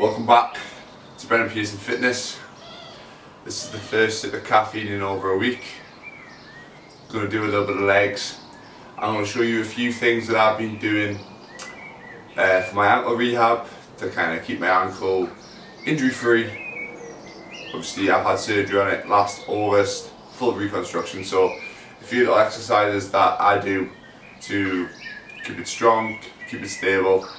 Welcome back to brendanpearsonfitness. This is the first sip of caffeine in over a week. I'm going to do a little bit of legs. I'm going to show you a few things that I've been doing for my ankle rehab to kind of keep my ankle injury free. Obviously I've had surgery on it last August, full reconstruction, so a few little exercises that I do to keep it strong, keep it stable,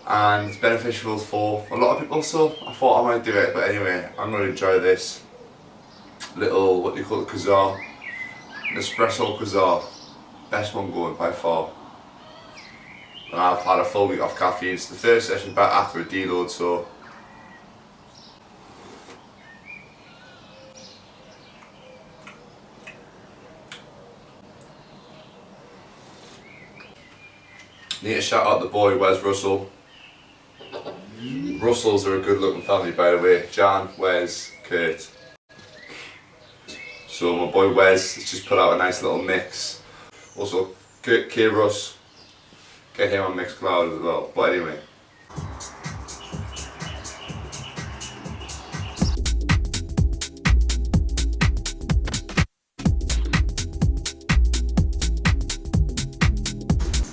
and it's beneficial for a lot of people, so I thought I might do it. But anyway, I'm going to enjoy this little, what do you call it, kazar, an espresso kazar, best one going by far. And I've had a full week off caffeine. It's the first session back after a deload, so need to shout out the boy Wes Russell. Russells are a good looking family, by the way. Jan, Wes, Kurt. So my boy Wes has just put out a nice little mix. Also Kurt K. Russ, get him on Mixcloud as well. But anyway,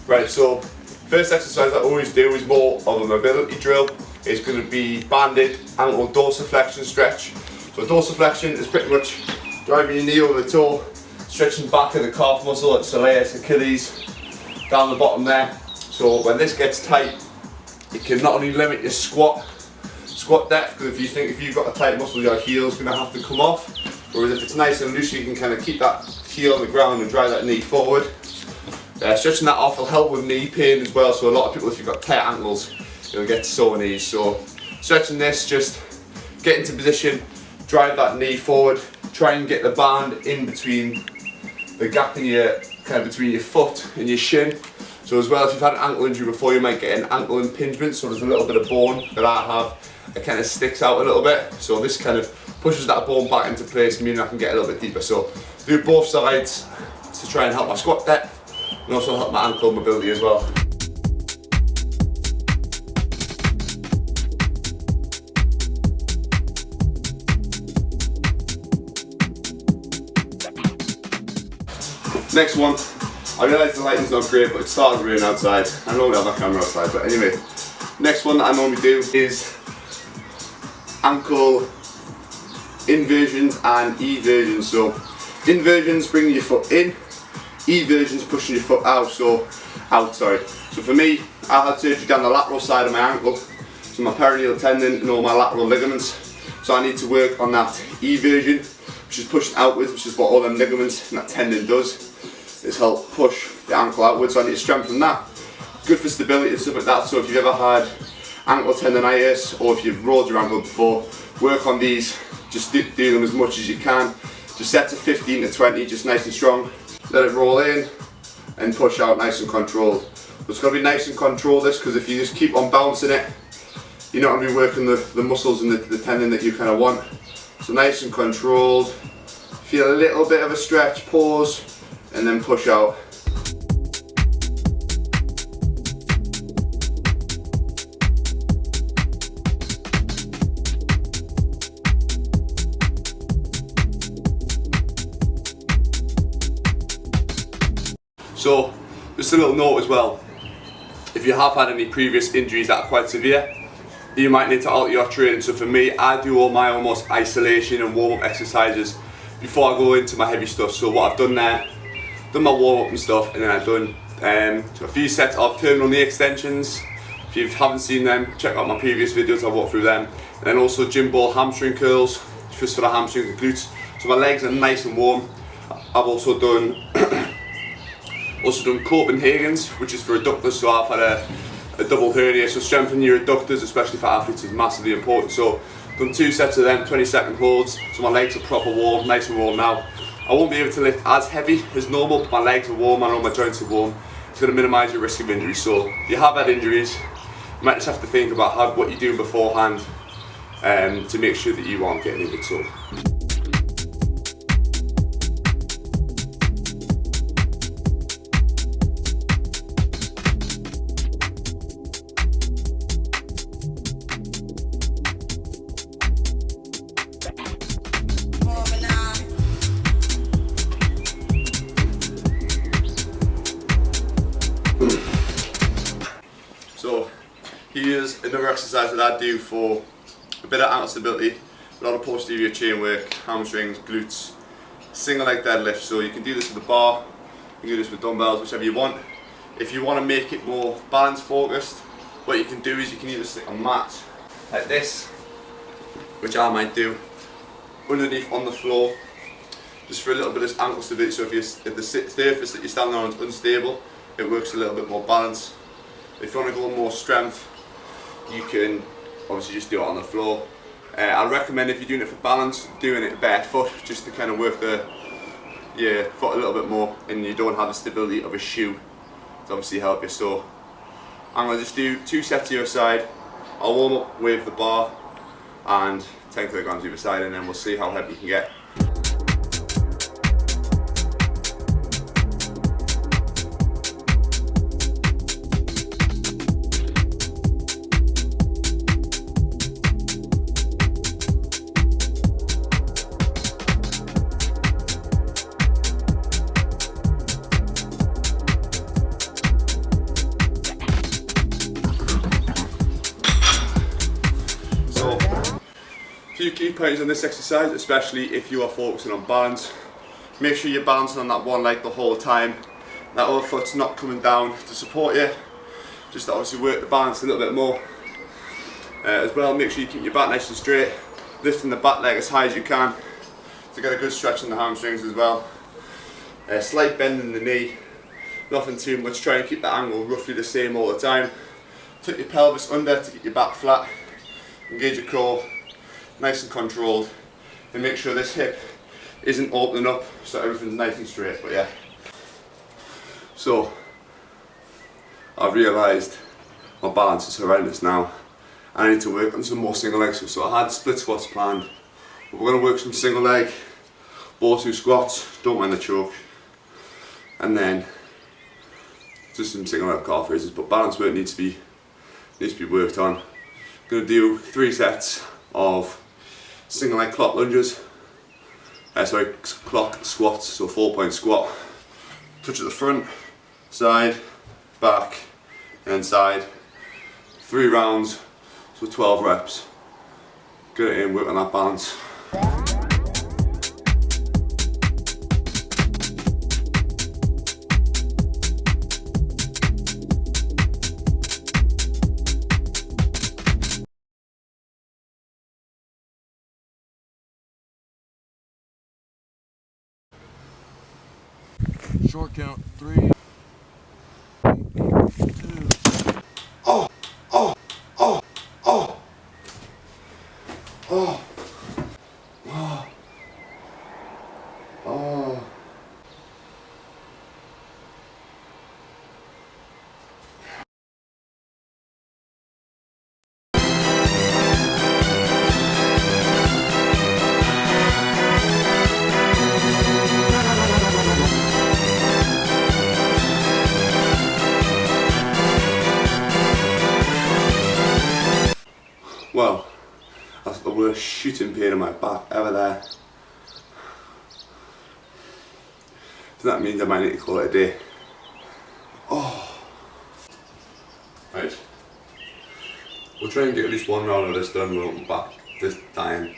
right, so first exercise I always do is more of a mobility drill. It's going to be banded ankle dorsiflexion stretch. So dorsiflexion is pretty much driving your knee over the toe, stretching back of the calf muscle at soleus Achilles, down the bottom there. So when this gets tight, it can not only limit your squat depth, because if you've got a tight muscle, your heel's going to have to come off. Whereas if it's nice and loose, you can kind of keep that heel on the ground and drive that knee forward. Stretching that off will help with knee pain as well. So a lot of people, if you've got tight ankles, you'll get sore knees. So stretching this, just get into position, drive that knee forward, try and get the band in between the gap in your between your foot and your shin. So as well, if you've had an ankle injury before, you might get an ankle impingement. So there's a little bit of bone that I have that kind of sticks out a little bit. So this kind of pushes that bone back into place, meaning I can get a little bit deeper. So do both sides to try and help my squat depth and also help my ankle mobility as well. Next one, I realise the lighting's not great, but it started raining outside. I normally have my camera outside, but anyway. Next one that I normally do is ankle inversions and eversions. So inversions bringing your foot in, eversions pushing your foot out. So for me, I had surgery down the lateral side of my ankle, so my peroneal tendon and all my lateral ligaments. So I need to work on that eversion, which is pushing outwards, which is what all them ligaments and that tendon does, is help push the ankle outwards. So I need to strengthen that. Good for stability and stuff like that. So if you've ever had ankle tendonitis or if you've rolled your ankle before, work on these. Just do them as much as you can. Just set to 15 to 20, just nice and strong. Let it roll in and push out nice and controlled. But it's got to be nice and controlled, this, because if you just keep on bouncing it, you're not going to be working the muscles and the tendon that you kind of want. So nice and controlled. Feel a little bit of a stretch, pause, and then push out. So, just a little note as well, if you have had any previous injuries that are quite severe, you might need to alter your training. So for me, I do all my almost isolation and warm-up exercises before I go into my heavy stuff. So what I've done there, done my warm-up and stuff, and then I've done a few sets of terminal knee extensions. If you haven't seen them, check out my previous videos, I'll walk through them. And then also gym ball hamstring curls, just for the hamstrings and glutes. So my legs are nice and warm. I've also done Copenhagen's, which is for adductors. So I've had a double hernia, so strengthening your adductors, especially for athletes, is massively important. So done 2 sets of them, 20-second holds, so my legs are proper warm, nice and warm now. I won't be able to lift as heavy as normal, but my legs are warm, I know my joints are warm. It's going to minimise your risk of injury. So if you have had injuries, you might just have to think about what you do beforehand to make sure that you aren't getting injured. So. Here's another exercise that I do for a bit of ankle stability, a lot of posterior chain work, hamstrings, glutes, single leg deadlift. So you can do this with a bar, you can do this with dumbbells, whichever you want. If you want to make it more balance focused, what you can do is you can either stick a mat like this, which I might do, underneath on the floor, just for a little bit of ankle stability. So if the surface that you're standing on is unstable, it works a little bit more balance. If you want to go more strength, you can obviously just do it on the floor. I recommend, if you're doing it for balance, doing it barefoot, just to kind of work your foot a little bit more, and you don't have the stability of a shoe to obviously help you. So I'm going to just do 2 sets either side. I'll warm up with the bar and 10 kilograms either side, and then we'll see how heavy you can get. Few key points on this exercise, especially if you are focusing on balance. Make sure you're balancing on that one leg the whole time. That other foot's not coming down to support you. Just to obviously work the balance a little bit more. As well, make sure you keep your back nice and straight, lifting the back leg as high as you can to get a good stretch in the hamstrings as well. Slight bend in the knee, nothing too much. Try and keep the angle roughly the same all the time. Tuck your pelvis under to get your back flat. Engage your core, nice and controlled, and make sure this hip isn't opening up so everything's nice and straight. But yeah, so I've realised my balance is horrendous now. I need to work on some more single legs. So I had split squats planned, but we're going to work some single leg, ball-to squats, don't mind the choke, and then just some single leg calf raises. But balance work needs to be worked on. I'm going to do 3 sets of single leg clock lunges, clock squats, so 4-point squat. Touch at the front, side, back, and side. 3 rounds, so 12 reps. Get it in, work on that balance. Short count, 3, 2. Oh, oh, oh, oh, oh, oh, oh. Well, that's the worst shooting pain in my back ever there. So that means I might need to call it a day. Oh. Right. We'll try and get at least 1 round of this done. We'll come back this time.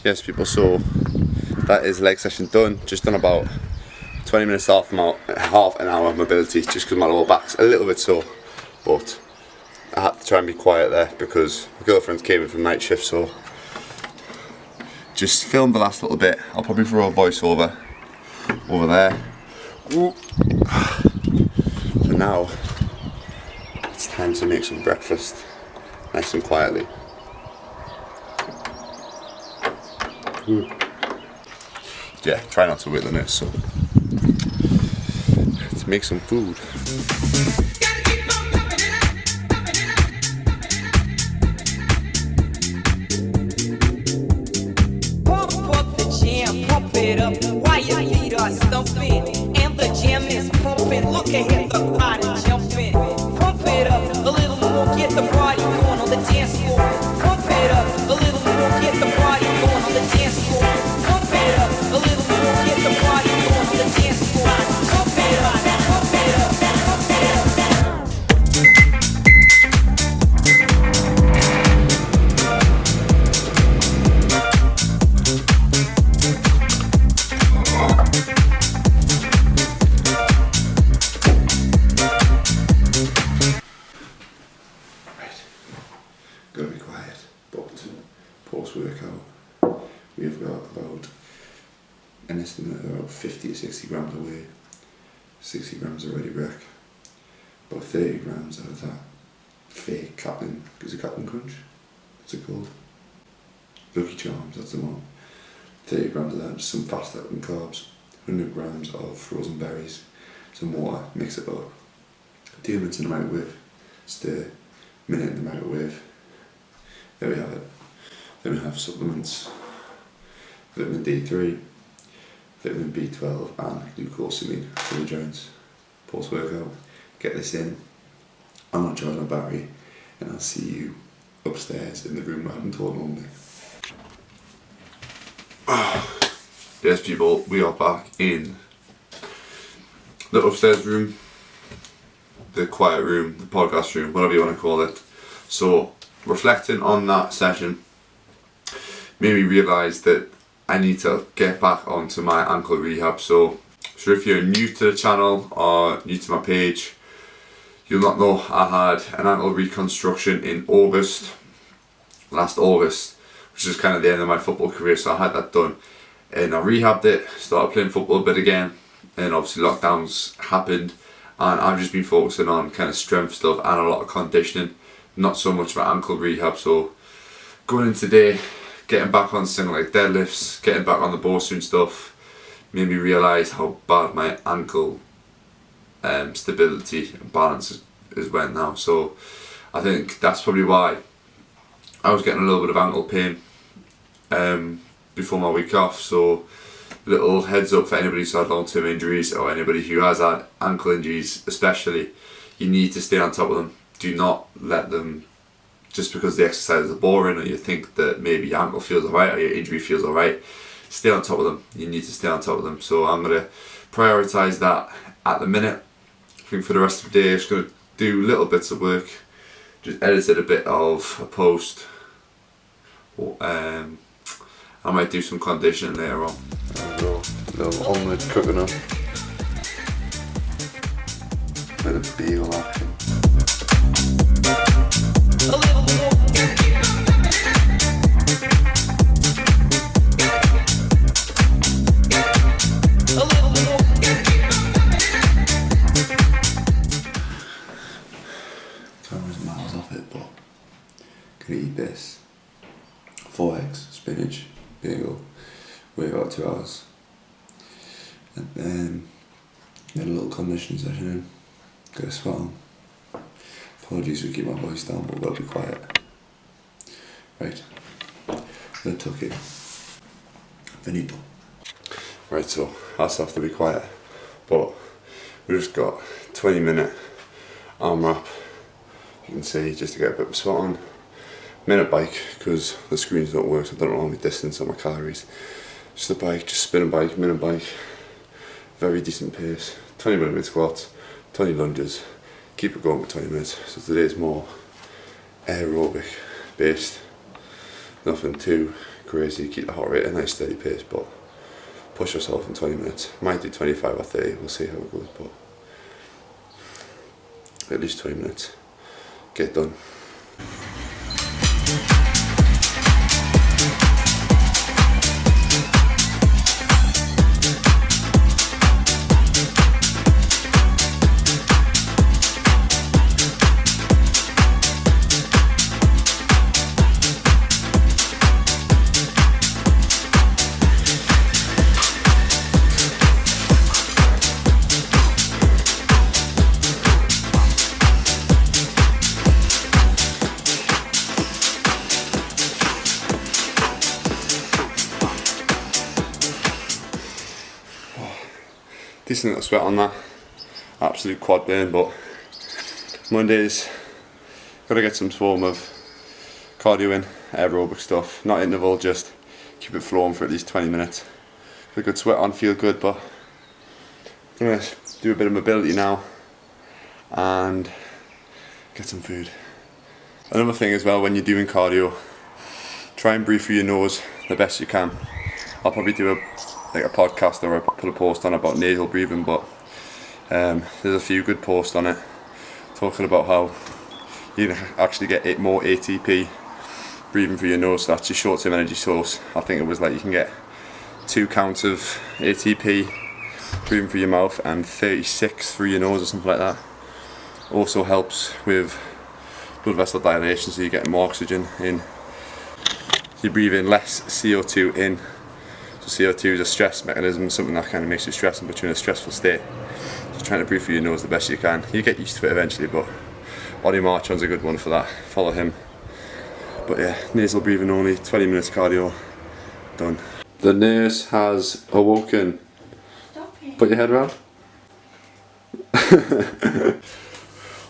Yes people, so that is leg session done. Just done about 20 minutes half an hour mobility, just because my lower back's a little bit sore, but I had to try and be quiet there because my girlfriend came in from night shift, so just filmed the last little bit. I'll probably throw a voiceover over there. Ooh. So now it's time to make some breakfast nice and quietly. Ooh. Yeah, try not to wait the next, so let's make some food. Pump up the jam, pump it up while your feet are stumping, and the jam is pumping. Look ahead, the crowd is jumping. Pump it up a little more, get the party going on the dance floor. Pump it up a little more, get the party going on the dance floor. Pump it up a little more, get the party going on the dance floor. Pump it up, pump it up, pump it up. Gotta be quiet, but post workout we've got about an estimate of about 50 to 60 grams of weight, 60 grams of ready rec, about 30 grams of that fake Captain, is it Captain Crunch? What's it called? Lucky Charms, that's the one. 30 grams of that, just some fast acting carbs, 100 grams of frozen berries, some water, mix it up, 2 minutes in the microwave, stir, minute in the microwave. There we have it. Then we have supplements, vitamin D3, vitamin B12 and glucosamine for the joints. Post workout, get this in, I'm not charging a battery, and I'll see you upstairs in the room where I'm told normally. Yes people, we are back in the upstairs room, the quiet room, the podcast room, whatever you want to call it. So reflecting on that session made me realise that I need to get back onto my ankle rehab. So if you're new to the channel or new to my page, you'll not know I had an ankle reconstruction in last August, which is kind of the end of my football career. So I had that done and I rehabbed it, started playing football a bit again, and obviously lockdowns happened and I've just been focusing on kind of strength stuff and a lot of conditioning, not so much about ankle rehab. So going in today, getting back on single leg deadlifts, getting back on the Bosu and stuff, made me realise how bad my ankle stability and balance is went now. So I think that's probably why I was getting a little bit of ankle pain before my week off. So little heads up for anybody who's had long-term injuries or anybody who has had ankle injuries especially, you need to stay on top of them. Do not let them, just because the exercises are boring or you think that maybe your ankle feels alright or your injury feels alright, stay on top of them. You need to stay on top of them. So I'm going to prioritise that at the minute. I think for the rest of the day I'm just going to do little bits of work, just edited a bit of a post. I might do some conditioning later on. There we go, little omelette cooking up. Bit of bagel action. Camera's miles off it, but gonna eat this. 4 eggs, spinach, bagel, wait about 2 hours. And then get a little conditioning session in, get a sweat on. Apologies for keeping my voice down, but we'll be quiet. Right, I'm gonna tuck it. Finito. Right, so I also have to be quiet, but we've just got 20-minute arm wrap. You can see, just to get a bit of sweat on. Minute bike, because the screens don't work, so I don't know my distance or my calories. Just a bike, just spin a bike, minute bike. Very decent pace. 20-minute squats, 20 lunges. Keep it going for 20 minutes. So today's more aerobic based. Nothing too crazy, keep the heart rate at a nice steady pace, but push yourself in 20 minutes. Might do 25 or 30, we'll see how it goes, but at least 20 minutes. Get it done. Decent little sweat on that, absolute quad burn, but Mondays gotta get some form of cardio in, aerobic stuff, not interval, just keep it flowing for at least 20 minutes. Get a good sweat on, feel good, but I'm gonna do a bit of mobility now and get some food. Another thing as well, when you're doing cardio, try and breathe through your nose the best you can. I'll probably do a podcast or put a post on about nasal breathing, but there's a few good posts on it talking about how you actually get more ATP breathing through your nose, so that's your short-term energy source. I think it was like you can get 2 counts of ATP breathing through your mouth and 36 through your nose or something like that. Also helps with blood vessel dilation, so you're getting more oxygen in. You breathe in less CO2 in. So CO2 is a stress mechanism, something that kind of makes you stress and puts you in a stressful state. Just trying to breathe through your nose the best you can. You get used to it eventually, but Ollie Marchon's a good one for that. Follow him. But yeah, nasal breathing only, 20 minutes cardio, done. The nurse has awoken. Put your head around.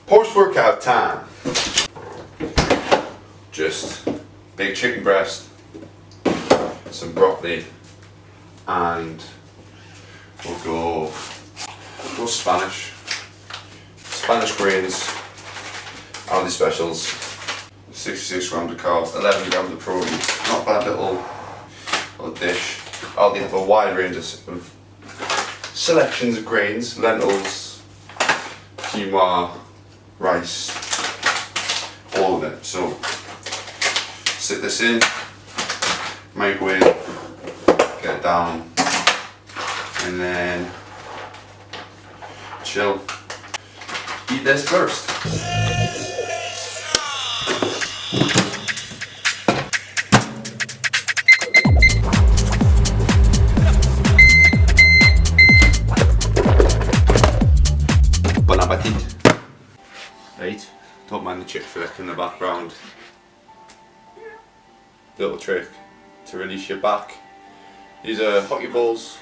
Post-workout time. Just big chicken breast, some broccoli, and we'll go Spanish grains, Aldi specials, 66 grams of carbs, 11 grams of protein. Not bad little dish. Aldi have a wide range of selections of grains, lentils, quinoa, rice, all of it. So sit this in, microwave, get it down, and then chill. Eat this first. Bon appetit. Right, don't mind the chick flick in the background. Little trick to release your back. These are hockey balls,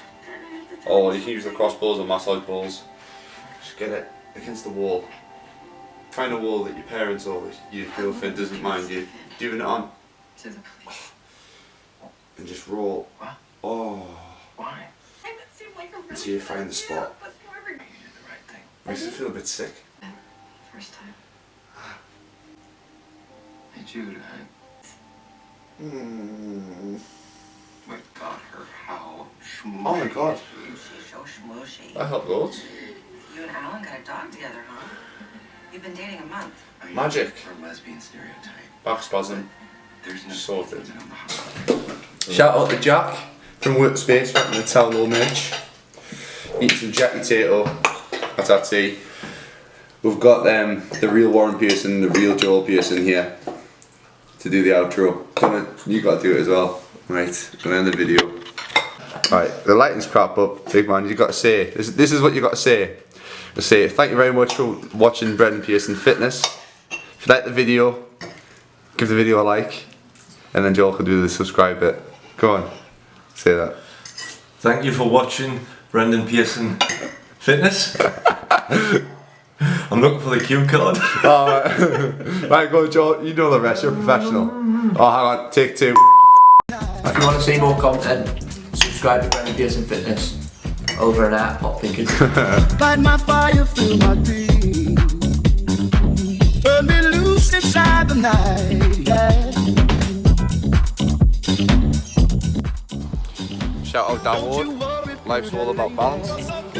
or you can use lacrosse balls or massage balls. Just get it against the wall. Find a wall that your parents or your girlfriend doesn't mind you doing it on. And just roll. Oh. Why? Until you find the spot. Makes it feel a bit sick. First time. Hey Jude, what got her how schmooshy. Oh my god. She's so schmooshy. That helped loads. You and Alan got a dog together, huh? You've been dating a month. Magic. Her lesbian stereotype. Back spasm. There's no Sorted. Shout out to Jack from Workspace, from the Town Hall merch. Eat some Jack potato. That's our tea. We've got the real Warren Pearson, the real Joel Pearson here to do the outro. You got to do it as well. Right, gonna end the video. Right, the lighting's crap up, big man. You got to say this is what you got to say. Just say thank you very much for watching Brendan Pearson Fitness. If you like the video, give the video a like, and then Joel can do the subscribe bit. Go on, say that. Thank you for watching Brendan Pearson Fitness. I'm looking for the cue card. Alright, right, go Joel, you know the rest, you're a professional. Oh, hang on, take 2. If you want to see more content, subscribe to Brendan Pearson Fitness over at Hot Thinkers. Light my fire, fill my dreams. Turn me loose inside the night. Yeah. or downward. Life's all about balance.